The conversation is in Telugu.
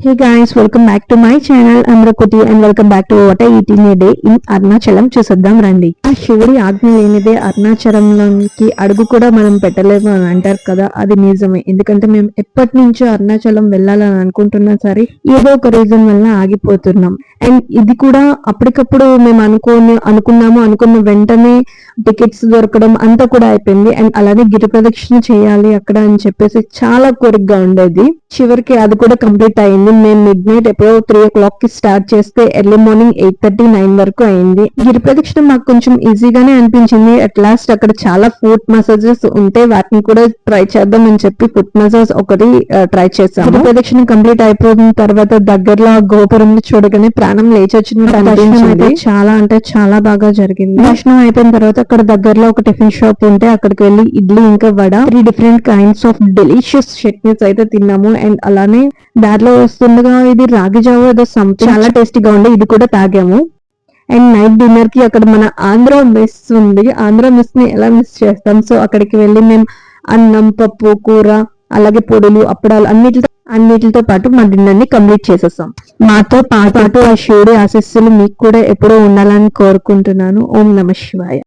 Hey guys, welcome back to my channel. I'm Rakuti and welcome back to what I eat in a day in Arunachalam. చూసేద్దాం రండి. ఆ శివుడి ఆజ్ఞ లేనిదే అరుణాచలంలోకి అడుగు కూడా మనం పెట్టలేము అని అంటారు కదా, అది నిజమే. ఎందుకంటే మేము ఎప్పటి నుంచో అరుణాచలం వెళ్ళాలని అనుకుంటున్నా సరే ఏదో ఒక రీజన్ వల్ల ఆగిపోతున్నాం. అండ్ ఇది కూడా అప్పటికప్పుడు మేము అనుకున్న వెంటనే టికెట్స్ దొరకడం అంతా కూడా అయిపోయింది. అండ్ అలానే గిరి ప్రదక్షిణ చేయాలి అక్కడ అని చెప్పేసి చాలా కోరికగా ఉండేది. చివరికి అది కూడా కంప్లీట్ అయింది. మేము మిడ్ నైట్ ఎప్పుడో 3 o'clock కి స్టార్ట్ చేస్తే ఎర్లీ మార్నింగ్ 8:30-9 వరకు అయింది. గిరి ప్రదక్షిణ మాకు కొంచెం ఈజీగానే అనిపించింది. అట్ లాస్ట్ అక్కడ చాలా ఫుట్ మసాజెస్ ఉంటే వాటిని కూడా ట్రై చేద్దాం అని చెప్పి ఫుట్ మసాజ్ ఒకటి ట్రై చేసాం. గిరి ప్రదక్షిణ కంప్లీట్ అయిపోయిన తర్వాత దగ్గరలో ఆ గోపురం చూడగానే ప్రాణం లేచి వచ్చినట్టు అనిపించింది. చాలా అంటే చాలా బాగా జరిగింది. దర్శనం అయిపోయిన తర్వాత అక్కడ దగ్గరలో ఒక టిఫిన్ షాప్ ఉంటే అక్కడికి వెళ్ళి ఇడ్లీ ఇంకా vada 3 different kinds of delicious chutneys అయితే తిన్నాము. అండ్ అలానే దారిలో వస్తుండగా ఇది రాగి జావ ఏదో సంథింగ్ చాలా టేస్టీగా ఉండే ఇది కూడా తాగాము. అండ్ నైట్ డిన్నర్ కి అక్కడ మన ఆంధ్ర మెస్ ఉంది. ఆంధ్ర మెస్ ని ఎలా మిస్ చేస్తాం. సో అక్కడికి వెళ్ళి మేము అన్నం, పప్పు, కూర, అలాగే పొడులు, అప్పడాలు అన్నిటితో పాటు మా డిన్నర్ ని కంప్లీట్ చేసేసాం. మాతో పాటు ఆ శివుడి ఆశీస్సులు మీకు కూడా ఎప్పుడూ ఉండాలని కోరుకుంటున్నాను. ఓం నమః శివాయ.